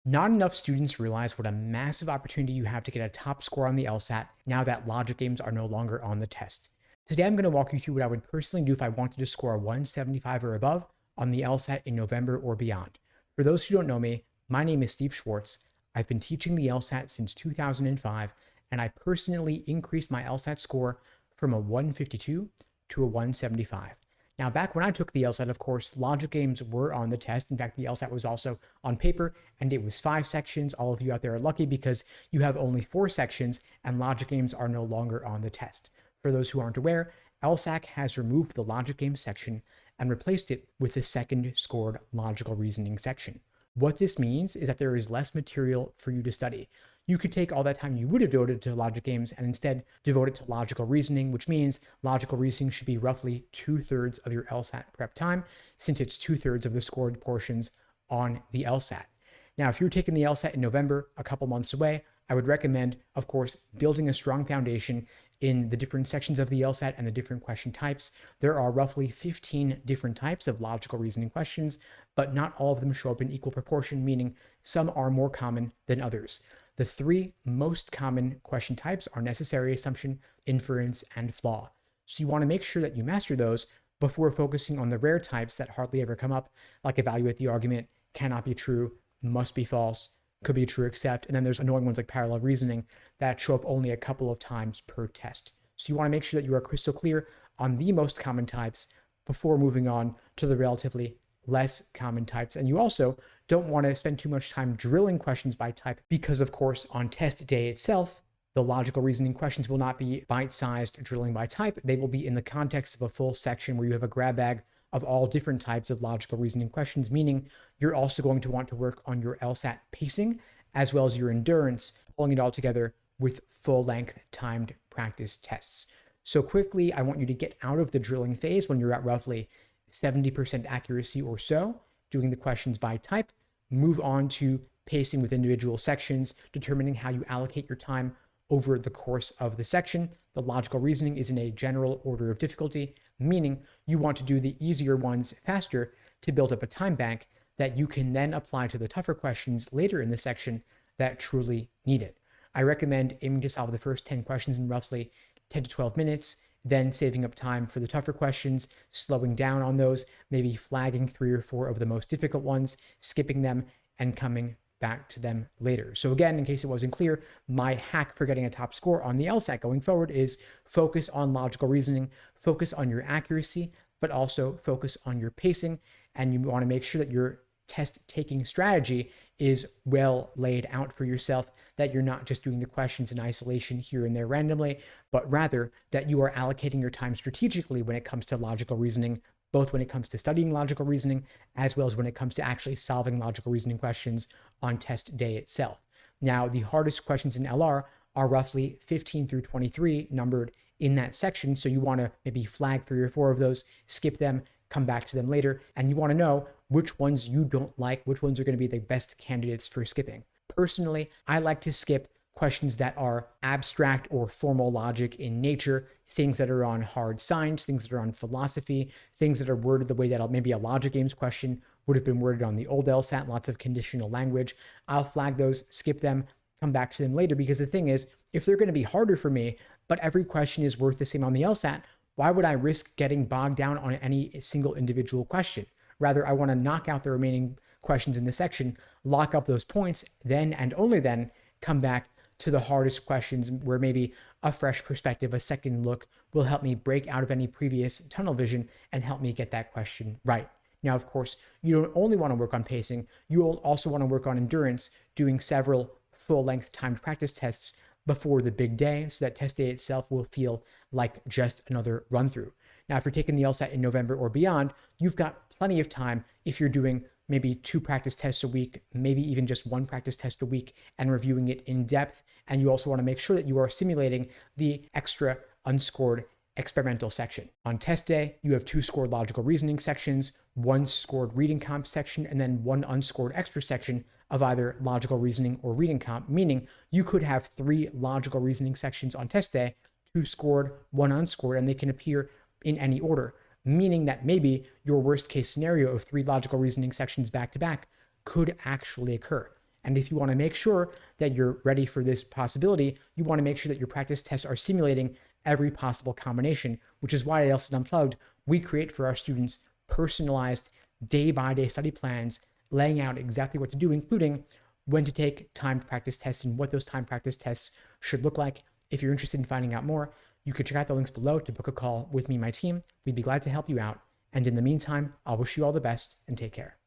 Not enough students realize what a massive opportunity you have to get a top score on the LSAT now that logic games are no longer on the test. Today, I'm going to walk you through what I would personally do if I wanted to score a 175 or above on the LSAT in November or beyond. For those who don't know me, my name is Steve Schwartz. I've been teaching the LSAT since 2005, and I personally increased my LSAT score from a 152 to a 175. Now, back when I took the LSAT, of course, logic games were on the test. In fact, the LSAT was also on paper, and it was 5 sections. All of you out there are lucky because you have only 4 sections, and logic games are no longer on the test. For those who aren't aware, LSAC has removed the logic games section and replaced it with the second scored logical reasoning section. What this means is that there is less material for you to study. You could take all that time you would have devoted to logic games and instead devote it to logical reasoning, which means logical reasoning should be roughly 2/3 of your LSAT prep time, since it's 2/3 of the scored portions on the LSAT. Now, if you're taking the LSAT in November, a couple months away, I would recommend, of course, building a strong foundation in the different sections of the LSAT and the different question types. There are roughly 15 different types of logical reasoning questions, but not all of them show up in equal proportion, meaning some are more common than others. The 3 most common question types are necessary assumption, inference, and flaw. So you want to make sure that you master those before focusing on the rare types that hardly ever come up, like evaluate the argument, cannot be true, must be false, could be true except, and then there's annoying ones like parallel reasoning that show up only a couple of times per test. So you want to make sure that you are crystal clear on the most common types before moving on to the relatively less common types. And you also don't want to spend too much time drilling questions by type because, of course, on test day itself, the logical reasoning questions will not be bite-sized drilling by type. They will be in the context of a full section where you have a grab bag of all different types of logical reasoning questions, meaning you're also going to want to work on your LSAT pacing as well as your endurance, pulling it all together with full-length timed practice tests. So quickly, I want you to get out of the drilling phase when you're at roughly 70% accuracy or so, doing the questions by type, move on to pacing with individual sections, determining how you allocate your time over the course of the section. The logical reasoning is in a general order of difficulty, meaning you want to do the easier ones faster to build up a time bank that you can then apply to the tougher questions later in the section that truly need it. I recommend aiming to solve the first 10 questions in roughly 10 to 12 minutes, then saving up time for the tougher questions, slowing down on those, maybe flagging 3 or 4 of the most difficult ones, skipping them, and coming back to them later. So again, in case it wasn't clear, my hack for getting a top score on the LSAT going forward is focus on logical reasoning, focus on your accuracy, but also focus on your pacing. And you want to make sure that your test taking strategy is well laid out for yourself, that you're not just doing the questions in isolation here and there randomly, but rather that you are allocating your time strategically when it comes to logical reasoning, both when it comes to studying logical reasoning, as well as when it comes to actually solving logical reasoning questions on test day itself. Now, the hardest questions in LR are roughly 15 through 23 numbered in that section. So you want to maybe flag 3 or 4 of those, skip them, come back to them later, and you want to know which ones you don't like, which ones are going to be the best candidates for skipping. Personally, I like to skip questions that are abstract or formal logic in nature, things that are on hard science, things that are on philosophy, things that are worded the way that maybe a logic games question would have been worded on the old LSAT, lots of conditional language. I'll flag those, skip them, come back to them later, because the thing is, if they're going to be harder for me, but every question is worth the same on the LSAT, why would I risk getting bogged down on any single individual question? Rather, I want to knock out the remaining questions in the section, lock up those points, then and only then come back to the hardest questions where maybe a fresh perspective, a second look will help me break out of any previous tunnel vision and help me get that question right. Now, of course, you don't only want to work on pacing, you will also want to work on endurance, doing several full-length timed practice tests before the big day, so that test day itself will feel like just another run-through. Now, if you're taking the LSAT in November or beyond, you've got plenty of time if you're doing maybe 2 practice tests a week, maybe even just 1 practice test a week, and reviewing it in depth. And you also want to make sure that you are simulating the extra unscored experimental section. On test day, you have 2 scored logical reasoning sections, 1 scored reading comp section, and then 1 unscored extra section of either logical reasoning or reading comp, meaning you could have 3 logical reasoning sections on test day, 2 scored, 1 unscored, and they can appear in any order, meaning that maybe your worst case scenario of 3 logical reasoning sections back to back could actually occur. And if you want to make sure that you're ready for this possibility, you want to make sure that your practice tests are simulating every possible combination, which is why at LSAT Unplugged, we create for our students personalized day-by-day study plans, laying out exactly what to do, including when to take timed practice tests and what those timed practice tests should look like. If you're interested in finding out more, you can check out the links below to book a call with me and my team. We'd be glad to help you out. And in the meantime, I'll wish you all the best and take care.